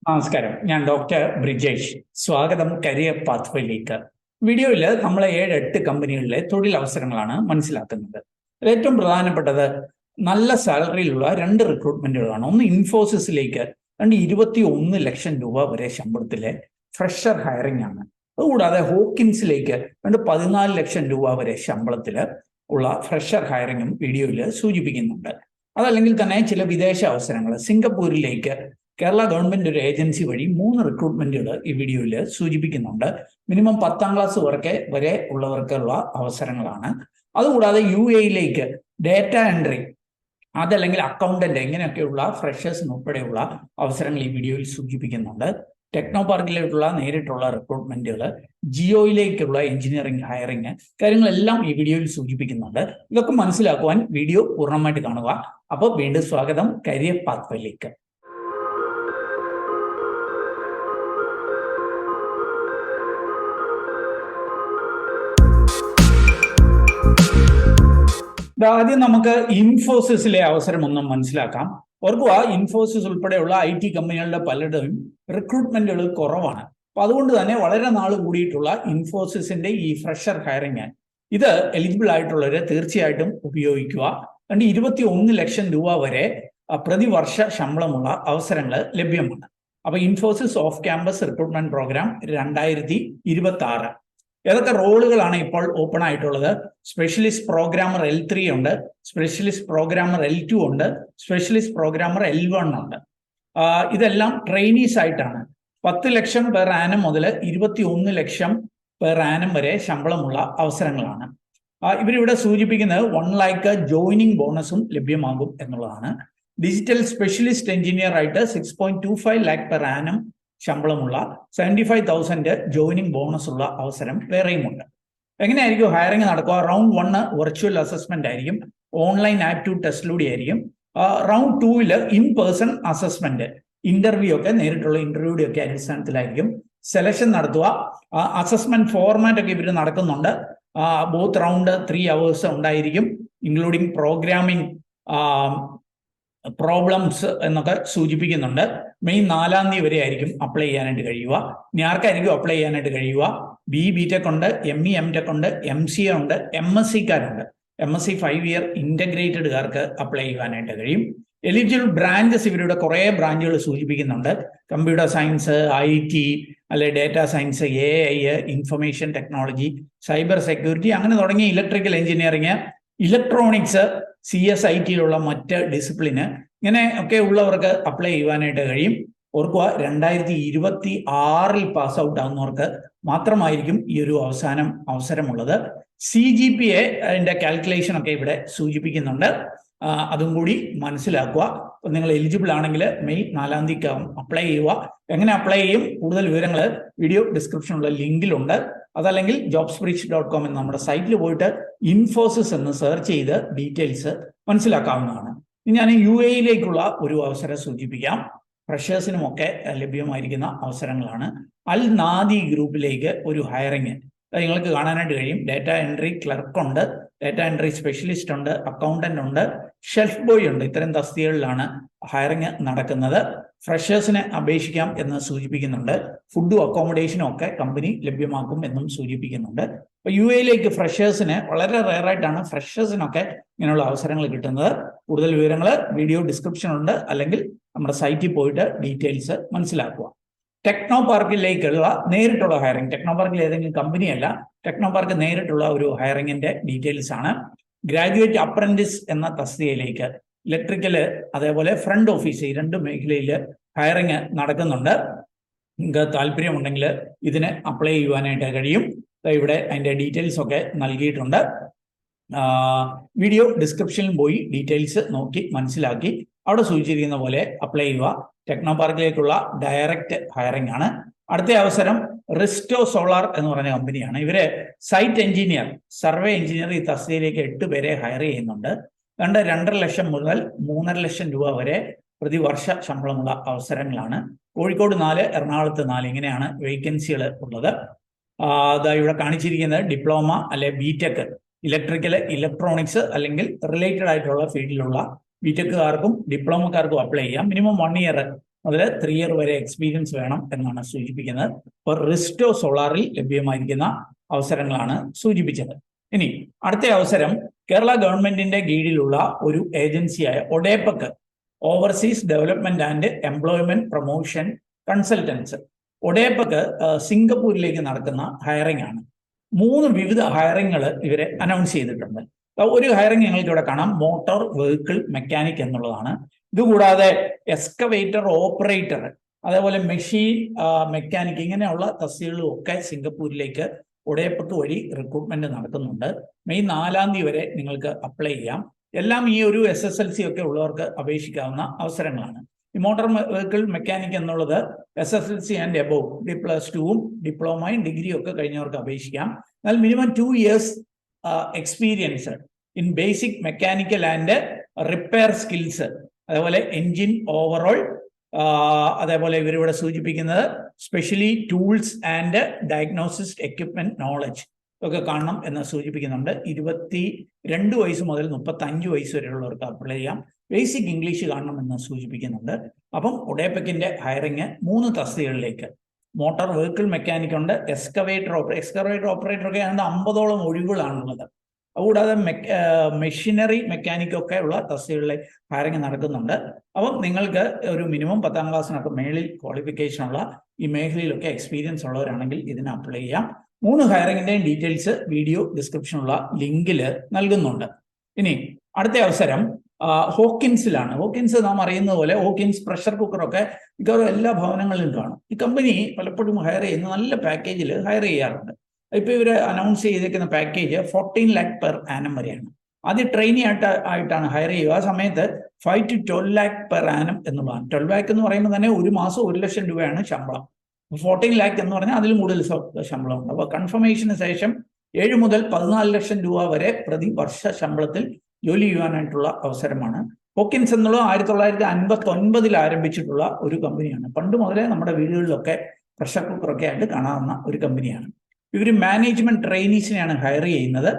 നമസ്കാരം. ഞാൻ ഡോക്ടർ ബ്രിജേഷ്. സ്വാഗതം കരിയർ പാത്വേയിലേക്ക്. വീഡിയോയിൽ നമ്മൾ 7-8 കമ്പനികളിലെ തൊഴിലവസരങ്ങളാണ് മനസ്സിലാക്കുന്നത്. അതിൽ ഏറ്റവും പ്രധാനപ്പെട്ടത് നല്ല സാലറിയിലുള്ള 2 റിക്രൂട്ട്മെന്റുകളാണ്. ഒന്ന് ഇൻഫോസിസിലേക്ക് 21 ലക്ഷം രൂപ വരെ ശമ്പളത്തിലെ ഫ്രഷർ ഹയറിംഗ് ആണ്. അതുകൂടാതെ ഹോക്കിൻസിലേക്ക് 14 ലക്ഷം രൂപ വരെ ശമ്പളത്തിൽ ഉള്ള ഫ്രഷർ ഹയറിംഗും വീഡിയോയിൽ സൂചിപ്പിക്കുന്നുണ്ട്. അതല്ലെങ്കിൽ തന്നെ ചില വിദേശ അവസരങ്ങൾ സിംഗപ്പൂരിലേക്ക് കേരള ഗവൺമെന്റ് ഒരു ഏജൻസി വഴി 3 റിക്രൂട്ട്മെന്റുകൾ ഈ വീഡിയോയിൽ സൂചിപ്പിക്കുന്നുണ്ട്. മിനിമം 10ാം ക്ലാസ് വരെ ഉള്ളവർക്കുള്ള അവസരങ്ങളാണ്. അതുകൂടാതെ UAE ഡേറ്റ എൻട്രി അതല്ലെങ്കിൽ അക്കൗണ്ടന്റ് ഇങ്ങനെയൊക്കെയുള്ള ഫ്രഷേഴ്സിന് ഉൾപ്പെടെയുള്ള അവസരങ്ങൾ ഈ വീഡിയോയിൽ സൂചിപ്പിക്കുന്നുണ്ട്. ടെക്നോ പാർക്കിലേക്കുള്ള നേരിട്ടുള്ള റിക്രൂട്ട്മെന്റുകൾ, ജിയോയിലേക്കുള്ള എഞ്ചിനീയറിംഗ് ഹയറിംഗ് കാര്യങ്ങളെല്ലാം ഈ വീഡിയോയിൽ സൂചിപ്പിക്കുന്നുണ്ട്. ഇതൊക്കെ മനസ്സിലാക്കുവാൻ വീഡിയോ പൂർണ്ണമായിട്ട് കാണുക. അപ്പോൾ വീണ്ടും സ്വാഗതം കരിയർ പാത്വേയിലേക്ക്. ആദ്യം നമുക്ക് ഇൻഫോസിസിലെ അവസരം ഒന്നും മനസ്സിലാക്കാം. ഓർക്കുക, ഇൻഫോസിസ് ഉൾപ്പെടെയുള്ള IT കമ്പനികളുടെ പലരുടെയും റിക്രൂട്ട്മെന്റുകൾ കുറവാണ്. അപ്പൊ അതുകൊണ്ട് തന്നെ വളരെ നാൾ കൂടിയിട്ടുള്ള ഇൻഫോസിസിന്റെ ഈ ഫ്രഷർ ഹയറിംഗ് ഇത് എലിജിബിൾ ആയിട്ടുള്ളവരെ തീർച്ചയായിട്ടും ഉപയോഗിക്കുക. 21 ലക്ഷം രൂപ വരെ പ്രതിവർഷ ശമ്പളമുള്ള അവസരങ്ങൾ ലഭ്യമാണ്. അപ്പൊ Infosys off campus recruitment program 2026 ഏതൊക്കെ റോളുകളാണ് ഇപ്പോൾ ഓപ്പൺ ആയിട്ടുള്ളത്? സ്പെഷ്യലിസ്റ്റ് പ്രോഗ്രാമർ L3 ഉണ്ട്, സ്പെഷ്യലിസ്റ്റ് പ്രോഗ്രാമർ L2 ഉണ്ട്, സ്പെഷ്യലിസ്റ്റ് പ്രോഗ്രാമർ L1 ഉണ്ട്. ഇതെല്ലാം ട്രെയിനീസ് ആയിട്ടാണ്. 10 ലക്ഷം പെർ ആനം മുതൽ 21 ലക്ഷം പെർ ആനം വരെ ശമ്പളമുള്ള അവസരങ്ങളാണ്. ഇവരിവിടെ സൂചിപ്പിക്കുന്നത് 1 ലാഖ് ജോയിനിങ് ബോണസും ലഭ്യമാകും എന്നുള്ളതാണ്. ഡിജിറ്റൽ സ്പെഷ്യലിസ്റ്റ് എഞ്ചിനീയർ ആയിട്ട് 6.25 ലാഖ് പെർ ആനം ശമ്പളമുള്ള 75,000 ജോയിനിങ് ബോണസ് ഉള്ള അവസരം വേറെയുമുണ്ട്. എങ്ങനെയായിരിക്കും ഹയറിംഗ് നടക്കുക? റൗണ്ട് 1 വെർച്വൽ അസസ്മെന്റ് ആയിരിക്കും, ഓൺലൈൻ ആപ്റ്റ്യൂഡ് ടെസ്റ്റിലൂടെ ആയിരിക്കും. Round 2 in person assessment, interview ഒക്കെ നേരിട്ടുള്ള ഇന്റർവ്യൂയുടെ ഒക്കെ അടിസ്ഥാനത്തിലായിരിക്കും സെലക്ഷൻ നടത്തുക. അസസ്മെന്റ് ഫോർമാറ്റ് ഒക്കെ ഇവർ നടക്കുന്നുണ്ട്. ബോത്ത് റൗണ്ട് 3 hours ഉണ്ടായിരിക്കും, ഇൻക്ലൂഡിങ് പ്രോഗ്രാമിംഗ് പ്രോബ്ലംസ് എന്നൊക്കെ സൂചിപ്പിക്കുന്നുണ്ട്. മെയ് 4 വരെ ആയിരിക്കും അപ്ലൈ ചെയ്യാനായിട്ട് കഴിയുക. ഇനി ആർക്കായിരിക്കും അപ്ലൈ ചെയ്യാനായിട്ട് കഴിയുക? BTech ഉണ്ട്, ME MTech ഉണ്ട്, MCA ഉണ്ട്, MSCക്കാരുണ്ട്. MSc 5 year ഇന്റഗ്രേറ്റഡുകാർക്ക് അപ്ലൈ ചെയ്യാനായിട്ട് കഴിയും. എലിജിബിൾ ബ്രാഞ്ചസ് ഇവരുടെ കുറെ ബ്രാഞ്ചുകൾ സൂചിപ്പിക്കുന്നുണ്ട്. കമ്പ്യൂട്ടർ സയൻസ്, IT അല്ലെ data science, AI, information technology, cyber security അങ്ങനെ തുടങ്ങിയ ഇലക്ട്രിക്കൽ എഞ്ചിനീയറിംഗ്, ഇലക്ട്രോണിക്സ്, CSITയിലുള്ള മറ്റ് ഡിസിപ്ലിന് ഇങ്ങനെ ഒക്കെ ഉള്ളവർക്ക് അപ്ലൈ ചെയ്യുവാനായിട്ട് കഴിയും. ഓർക്കുക, 2026 പാസ് ഔട്ട് ആകുന്നവർക്ക് മാത്രമായിരിക്കും ഈ ഒരു അവസരമുള്ളത്. CGPA അതിന്റെ കാൽക്കുലേഷൻ ഒക്കെ ഇവിടെ സൂചിപ്പിക്കുന്നുണ്ട്. അതും കൂടി മനസ്സിലാക്കുക. നിങ്ങൾ എലിജിബിൾ ആണെങ്കിൽ മെയ് 4 അപ്ലൈ ചെയ്യുക. എങ്ങനെ അപ്ലൈ ചെയ്യും? കൂടുതൽ വിവരങ്ങൾ വീഡിയോ ഡിസ്ക്രിപ്ഷനിലുള്ള ലിങ്കിലുണ്ട്. അതല്ലെങ്കിൽ jobsbridge.com എന്ന നമ്മുടെ സൈറ്റിൽ പോയിട്ട് ഇൻഫോസിസ് എന്ന് സെർച്ച് ചെയ്ത് ഡീറ്റെയിൽസ് മനസ്സിലാക്കാവുന്നതാണ്. ഇനി ഞാൻ UAEയിലേക്കുള്ള ഒരു അവസരം സൂചിപ്പിക്കാം. ഫ്രഷേഴ്സിനുമൊക്കെ ലഭ്യമായിരിക്കുന്ന അവസരങ്ങളാണ്. അൽ നാദി ഗ്രൂപ്പിലേക്ക് ഒരു ഹയറിംഗ് നിങ്ങൾക്ക് കാണാനായിട്ട് കഴിയും. ഡേറ്റ എൻട്രി ക്ലർക്ക് ഉണ്ട്, ഡേറ്റ എൻട്രി സ്പെഷ്യലിസ്റ്റ് ഉണ്ട്, അക്കൗണ്ടന്റ് ഉണ്ട്, ഷെൽഫ് ബോയ് ഉണ്ട്. ഇത്തരം തസ്തികകളിലാണ് ഹയറിംഗ് നടക്കുന്നത്. ഫ്രഷേഴ്സിനെ അപേക്ഷിക്കാം എന്ന് സൂചിപ്പിക്കുന്നുണ്ട്. ഫുഡും അക്കോമഡേഷനും ഒക്കെ കമ്പനി ലഭ്യമാക്കും എന്നും സൂചിപ്പിക്കുന്നുണ്ട്. അപ്പൊ UAEയിലേക്ക് ഫ്രഷേഴ്സിന് വളരെ റെയറായിട്ടാണ് ഫ്രഷേഴ്സിനൊക്കെ ഇങ്ങനെയുള്ള അവസരങ്ങൾ കിട്ടുന്നത്. കൂടുതൽ വിവരങ്ങൾ വീഡിയോ ഡിസ്ക്രിപ്ഷനുണ്ട്, അല്ലെങ്കിൽ നമ്മുടെ സൈറ്റിൽ പോയിട്ട് ഡീറ്റെയിൽസ് മനസ്സിലാക്കുക. ടെക്നോ പാർക്കിലേക്കുള്ള നേരിട്ടുള്ള ഹയറിംഗ്, ടെക്നോ പാർക്കിൽ ഏതെങ്കിലും കമ്പനിയല്ല, ടെക്നോ പാർക്ക് നേരിട്ടുള്ള ഒരു ഹയറിംഗിന്റെ ഡീറ്റെയിൽസ് ആണ്. ഗ്രാജുവേറ്റ് അപ്രന്റീസ് എന്ന തസ്തികയിലേക്ക് ഇലക്ട്രിക്കല് അതേപോലെ ഫ്രണ്ട് ഓഫീസ് ഈ 2 മേഖലയിൽ ഹയറിംഗ് നടക്കുന്നുണ്ട്. നിങ്ങൾക്ക് താല്പര്യമുണ്ടെങ്കിൽ ഇതിന് അപ്ലൈ ചെയ്യുവാനായിട്ട് കഴിയും. ഇവിടെ അതിന്റെ ഡീറ്റെയിൽസ് ഒക്കെ നൽകിയിട്ടുണ്ട്. വീഡിയോ ഡിസ്ക്രിപ്ഷനിൽ പോയി ഡീറ്റെയിൽസ് നോക്കി മനസ്സിലാക്കി അവിടെ സൂചിച്ചിരിക്കുന്ന പോലെ അപ്ലൈ ചെയ്യുക. ടെക്നോ പാർക്കിലേക്കുള്ള ഡയറക്റ്റ് ഹയറിംഗ് ആണ്. അടുത്ത അവസരം റിസ്റ്റോ സോളാർ എന്ന് പറഞ്ഞ കമ്പനിയാണ്. ഇവര് സൈറ്റ് എഞ്ചിനീയർ, സർവേ എഞ്ചിനീയർ ഈ തസ്തികയിലേക്ക് 8 പേരെ ഹയർ ചെയ്യുന്നുണ്ട്. 2.5 ലക്ഷം മുതൽ 3.5 ലക്ഷം രൂപ വരെ പ്രതിവർഷ ശമ്പളമുള്ള അവസരങ്ങളാണ്. കോഴിക്കോട് 4, എറണാകുളത്ത് 4 ഇങ്ങനെയാണ് വേക്കൻസികൾ ഉള്ളത്. ഇവിടെ കാണിച്ചിരിക്കുന്നത് ഡിപ്ലോമ അല്ലെ BTech ഇലക്ട്രിക്കൽ, ഇലക്ട്രോണിക്സ് അല്ലെങ്കിൽ റിലേറ്റഡ് ആയിട്ടുള്ള ഫീൽഡിലുള്ള BTechകാർക്കും ഡിപ്ലോമക്കാർക്കും അപ്ലൈ ചെയ്യാം. മിനിമം 1 year മുതൽ 3 ഇയർ വരെ എക്സ്പീരിയൻസ് വേണം എന്നാണ് സൂചിപ്പിക്കുന്നത്. അപ്പോൾ റിസ്റ്റോ സോളാറിൽ ലഭ്യമായിരിക്കുന്ന അവസരങ്ങളാണ് സൂചിപ്പിച്ചത്. ഇനി അടുത്ത അവസരം കേരള ഗവൺമെന്റിന്റെ കീഴിലുള്ള ഒരു ഏജൻസിയായ ODEPC, overseas development and employment promotion consultants. ODEPC സിംഗപ്പൂരിലേക്ക് നടക്കുന്ന ഹയറിംഗ് ആണ്. 3 വിവിധ ഹയറിങ്ങുകൾ ഇവരെ അനൗൺസ് ചെയ്തിട്ടുണ്ട്. ഒരു ഹയറിംഗ് ഞങ്ങൾക്ക് ഇവിടെ കാണാം, മോട്ടോർ വെഹിക്കിൾ മെക്കാനിക് എന്നുള്ളതാണ്. ഇതുകൂടാതെ എക്സ്കവേറ്റർ ഓപ്പറേറ്റർ, അതേപോലെ മെഷീൻ മെക്കാനിക്, ഇങ്ങനെയുള്ള തസ്തികകളും ഒക്കെ സിംഗപ്പൂരിലേക്ക് ഒഡേപക്ക് വഴി റിക്രൂട്ട്മെന്റ് നടക്കുന്നുണ്ട്. മെയ് 4 വരെ നിങ്ങൾക്ക് അപ്ലൈ ചെയ്യാം. എല്ലാം ഈ ഒരു SSLC ഒക്കെ ഉള്ളവർക്ക് അപേക്ഷിക്കാവുന്ന അവസരങ്ങളാണ്. ഈ മോട്ടോർ വെഹിക്കിൾ മെക്കാനിക് എന്നുള്ളത് SSLC ആൻഡ് എബോവ്, +2ഉം ഡിപ്ലോമയും ഡിഗ്രിയും ഒക്കെ കഴിഞ്ഞവർക്ക് അപേക്ഷിക്കാം. എന്നാൽ minimum 2 years experience in basic mechanical and repair skills, അതേപോലെ എൻജിൻ ഓവറോൾ, അതേപോലെ ഇവരിവിടെ സൂചിപ്പിക്കുന്നത് specially tools and diagnosis equipment knowledge ഒക്കെ കാണണം എന്ന് സൂചിപ്പിക്കുന്നുണ്ട്. 22 വയസ്സ് മുതൽ 35 വയസ്സ് വരെയുള്ളവർക്ക് അപ്ലൈ ചെയ്യാം. ബേസിക് ഇംഗ്ലീഷ് കാണണം എന്ന് സൂചിപ്പിക്കുന്നുണ്ട്. അപ്പം ഒഡേപക്കിന്റെ ഹയറിങ് 3 തസ്തികകളിലേക്ക്, മോട്ടോർ വെഹിക്കിൾ മെക്കാനിക് ഉണ്ട്, എക്സ്കവേറ്റർ ഓപ്പറേറ്റർ ഒക്കെ ആണെങ്കിൽ 50ഓളം ഒഴിവുകളാണുള്ളത്. അതുകൂടാതെ മെഷീനറി മെക്കാനിക് ഒക്കെ ഉള്ള തസ്തികകളിലെ ഹയറിങ് നടക്കുന്നുണ്ട്. അപ്പം നിങ്ങൾക്ക് ഒരു മിനിമം 10ാം ക്ലാസ്സിനൊക്കെ മേളിൽ ക്വാളിഫിക്കേഷൻ ഉള്ള ഈ മേഖലയിലൊക്കെ എക്സ്പീരിയൻസ് ഉള്ളവരാണെങ്കിൽ ഇതിന് അപ്ലൈ ചെയ്യാം. 3 ഹയറിങ്ങിന്റെയും ഡീറ്റെയിൽസ് വീഡിയോ ഡിസ്ക്രിപ്ഷനുള്ള ലിങ്കിൽ നൽകുന്നുണ്ട്. ഇനി അടുത്ത അവസരം ഹോക്കിൻസിലാണ്. ഹോക്കിൻസ് നാം അറിയുന്ന പോലെ ഹോക്കിൻസ് പ്രഷർ കുക്കറൊക്കെ മിക്കവാറും എല്ലാ ഭവനങ്ങളിലും കാണും. ഈ കമ്പനി പലപ്പോഴും ഹയർ ചെയ്യുന്ന നല്ല പാക്കേജിൽ ഹയർ ചെയ്യാറുണ്ട്. ഇപ്പോൾ ഇവർ അനൗൺസ് ചെയ്തേക്കുന്ന പാക്കേജ് 14 lakh പെർ ആനം വരെയാണ്. ആദ്യം ട്രെയിനി ആയിട്ടാണ് ഹയർ ചെയ്യുക. ആ സമയത്ത് 5 to 12 lakh പെർ ആനം എന്നുള്ളതാണ്. 12 lakh എന്ന് പറയുമ്പോൾ തന്നെ ഒരു മാസം 1 ലക്ഷം രൂപയാണ് ശമ്പളം. 14 lakh എന്ന് പറഞ്ഞാൽ അതിലും കൂടുതൽ ശമ്പളമുണ്ട്. അപ്പോൾ കൺഫർമേഷന് ശേഷം 7 മുതൽ 14 ലക്ഷം രൂപ വരെ പ്രതി വർഷ ശമ്പളത്തിൽ ജോലി ചെയ്യുവാനായിട്ടുള്ള അവസരമാണ്. ഹോക്കിൻസ് എന്നുള്ളത് 1959 ആരംഭിച്ചിട്ടുള്ള ഒരു കമ്പനിയാണ്. പണ്ട് മുതലേ നമ്മുടെ വീടുകളിലൊക്കെ പ്രഷർ കുക്കറൊക്കെ ആയിട്ട് കാണാവുന്ന ഒരു കമ്പനിയാണ്. ഇവർ മാനേജ്മെന്റ് ട്രെയിനീസിനെയാണ് ഹയർ ചെയ്യുന്നത്.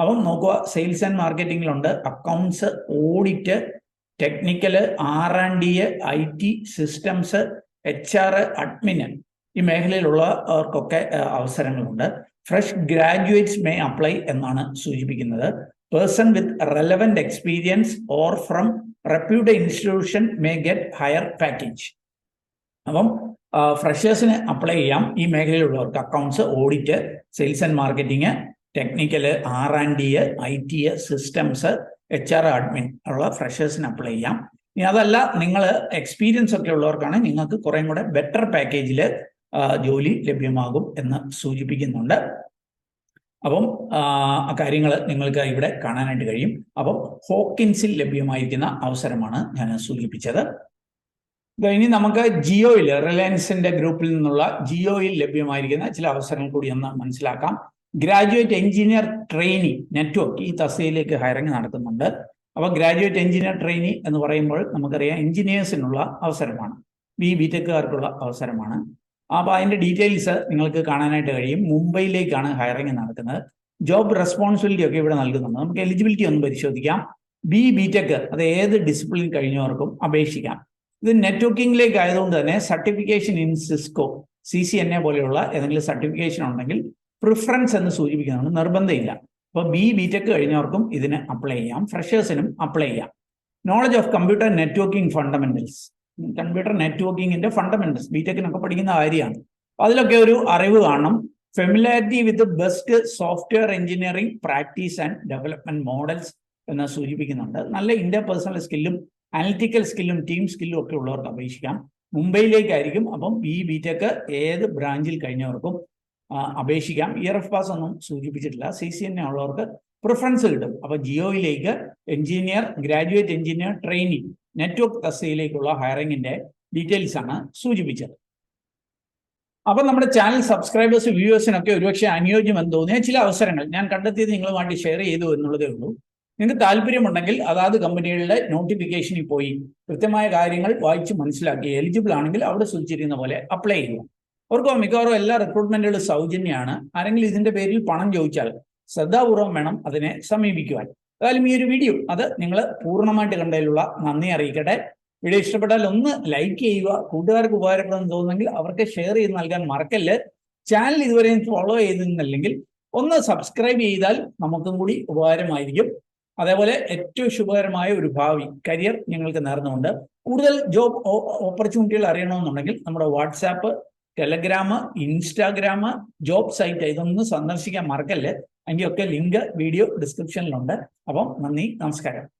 അപ്പം നോക്കുക, സെയിൽസ് ആൻഡ് മാർക്കറ്റിംഗിലുണ്ട്, accounts, audit, technical, R&D, IT, systems, HR, admin, ഈ മേഖലയിലുള്ളവർക്കൊക്കെ അവസരങ്ങളുണ്ട്. ഫ്രഷ് ഗ്രാജുവേറ്റ്സ് മേ അപ്ലൈ എന്നാണ് സൂചിപ്പിക്കുന്നത്. Person with relevant experience or from reputed institution may get higher package. അപ്പം ഫ്രഷേഴ്സിന് അപ്ലൈ ചെയ്യാം. ഈ മേഖലയിലുള്ളവർക്ക് accounts, audit, sales and marketing, technical, R&D, IT, systems, HR, admin ഉള്ള ഫ്രഷേഴ്സിന് അപ്ലൈ ചെയ്യാം. ഇനി അതല്ല, നിങ്ങൾ എക്സ്പീരിയൻസ് ഒക്കെ ഉള്ളവർക്കാണ് നിങ്ങൾക്ക് കുറേം കൂടെ ബെറ്റർ പാക്കേജിൽ ജോലി ലഭ്യമാകും എന്ന് സൂചിപ്പിക്കുന്നുണ്ട്. അപ്പം ആ കാര്യങ്ങൾ നിങ്ങൾക്ക് ഇവിടെ കാണാനായിട്ട് കഴിയും. അപ്പം ഹോക്കിൻസിൽ ലഭ്യമായിരിക്കുന്ന അവസരമാണ് ഞാൻ സൂചിപ്പിച്ചത്. ഇനി നമുക്ക് ജിയോയിൽ, റിലയൻസിന്റെ ഗ്രൂപ്പിൽ നിന്നുള്ള ജിയോയിൽ ലഭ്യമായിരിക്കുന്ന ചില അവസരങ്ങൾ കൂടി ഒന്ന് മനസ്സിലാക്കാം. ഗ്രാജുവേറ്റ് എഞ്ചിനീയർ ട്രെയിനി നെറ്റ്വർക്ക്, ഈ തസ്തികയിലേക്ക് ഹയറിംഗ് നടക്കുന്നുണ്ട്. അപ്പോൾ ഗ്രാജുവേറ്റ് എഞ്ചിനീയർ ട്രെയിനി എന്ന് പറയുമ്പോൾ നമുക്കറിയാം എഞ്ചിനീയേഴ്സിനുള്ള അവസരമാണ്, ബിടെക്കുകാർക്കുള്ള അവസരമാണ്. അപ്പോൾ അതിൻ്റെ ഡീറ്റെയിൽസ് നിങ്ങൾക്ക് കാണാനായിട്ട് കഴിയും. മുംബൈയിലേക്കാണ് ഹയറിംഗ് നടക്കുന്നത്. ജോബ് റെസ്പോൺസിബിലിറ്റി ഒക്കെ ഇവിടെ നൽകുന്നുണ്ട്. നമുക്ക് എലിജിബിലിറ്റി ഒന്ന് പരിശോധിക്കാം. ബിടെക്, അത് ഏത് ഡിസിപ്ലിൻ കഴിഞ്ഞവർക്കും അപേക്ഷിക്കാം. ഇത് നെറ്റ്വർക്കിംഗിലേക്ക് ആയതുകൊണ്ട് തന്നെ സർട്ടിഫിക്കേഷൻ ഇൻ സിസ്കോ, CCNA പോലെയുള്ള ഏതെങ്കിലും സർട്ടിഫിക്കേഷൻ ഉണ്ടെങ്കിൽ പ്രിഫറൻസ് എന്ന് സൂചിപ്പിക്കുന്നുണ്ട്, നിർബന്ധമില്ല. അപ്പോൾ ബിടെക് കഴിഞ്ഞവർക്കും ഇതിന് അപ്ലൈ ചെയ്യാം. ഫ്രഷേഴ്സിനും അപ്ലൈ ചെയ്യാം. Knowledge of computer networking fundamentals, computer നെറ്റ്വർക്കിങ്ങിന്റെ ഫണ്ടമെന്റൽസ് ബിടെക്കിനൊക്കെ പഠിക്കുന്ന കാര്യമാണ്. അതിലൊക്കെ ഒരു അറിവ് കാണണം. Familiarity with best software engineering practice and development models എന്ന് സൂചിപ്പിക്കുന്നുണ്ട്. നല്ല ഇന്റർപേഴ്സണൽ സ്കില്ലും അനലിറ്റിക്കൽ സ്കില്ലും ടീം സ്കില്ലും ഒക്കെ ഉള്ളവർക്ക് അപേക്ഷിക്കാം. മുംബൈയിലേക്കായിരിക്കും. അപ്പം ബിടെക് ഏത് ബ്രാഞ്ചിൽ കഴിഞ്ഞവർക്കും അപേക്ഷിക്കാം. ഇയർ ഓഫ് പാസ് ഒന്നും സൂചിപ്പിച്ചിട്ടില്ല. CCNA ഉള്ളവർക്ക് പ്രിഫറൻസ് കിട്ടും. അപ്പോൾ ജിയോയിലേക്ക് engineer, graduate engineer trainee network തസ്തികയിലേക്കുള്ള ഹയറിംഗിന്റെ ഡീറ്റെയിൽസ് ആണ് സൂചിപ്പിച്ചത്. അപ്പം നമ്മുടെ ചാനൽ സബ്സ്ക്രൈബേഴ്സ്, വ്യൂവേഴ്സിനൊക്കെ ഒരുപക്ഷെ അനുയോജ്യമെന്ന് തോന്നിയ ചില അവസരങ്ങൾ ഞാൻ കണ്ടെത്തിയത് നിങ്ങളുമായിട്ട് ഷെയർ ചെയ്തു എന്നുള്ളതേ ഉള്ളൂ. നിങ്ങൾക്ക് താല്പര്യമുണ്ടെങ്കിൽ അതാത് കമ്പനികളുടെ നോട്ടിഫിക്കേഷനിൽ പോയി കൃത്യമായ കാര്യങ്ങൾ വായിച്ച് മനസ്സിലാക്കി എലിജിബിൾ ആണെങ്കിൽ അവിടെ സൂചിച്ചിരിക്കുന്ന പോലെ അപ്ലൈ ചെയ്യുക. അവർക്ക് മിക്കവാറും എല്ലാ റിക്രൂട്ട്മെന്റുകളും സൗജന്യമാണ്. ആരെങ്കിലും ഇതിന്റെ പേരിൽ പണം ചോദിച്ചാൽ ശ്രദ്ധാപൂർവം വേണം അതിനെ സമീപിക്കുവാൻ. ഏതായാലും ഈ ഒരു വീഡിയോ അത് നിങ്ങൾ പൂർണ്ണമായിട്ട് കണ്ടതിലുള്ള നന്ദി അറിയിക്കട്ടെ. വീഡിയോ ഇഷ്ടപ്പെട്ടാൽ ഒന്ന് ലൈക്ക് ചെയ്യുക. കൂട്ടുകാർക്ക് ഉപകാരപ്പെടുമെന്ന് തോന്നുന്നെങ്കിൽ അവർക്ക് ഷെയർ ചെയ്ത് നൽകാൻ മറക്കല്ല്. ചാനൽ ഇതുവരെയും ഫോളോ ചെയ്തിരുന്നില്ലെങ്കിൽ ഒന്ന് സബ്സ്ക്രൈബ് ചെയ്താൽ നമുക്കും കൂടി ഉപകാരമായിരിക്കും. അതേപോലെ ഏറ്റവും ശുഭകരമായ ഒരു ഭാവി കരിയർ ഞങ്ങൾക്ക് നേർന്നുകൊണ്ട് കൂടുതൽ ജോബ് ഓപ്പർച്യൂണിറ്റികൾ അറിയണമെന്നുണ്ടെങ്കിൽ നമ്മുടെ WhatsApp, Telegram, Instagram, job site ഇതൊന്നും സന്ദർശിക്കാൻ മറക്കല്ലേ. അതിൻ്റെയൊക്കെ ലിങ്ക് വീഡിയോ ഡിസ്ക്രിപ്ഷനിലുണ്ട്. അപ്പം നന്ദി, നമസ്കാരം.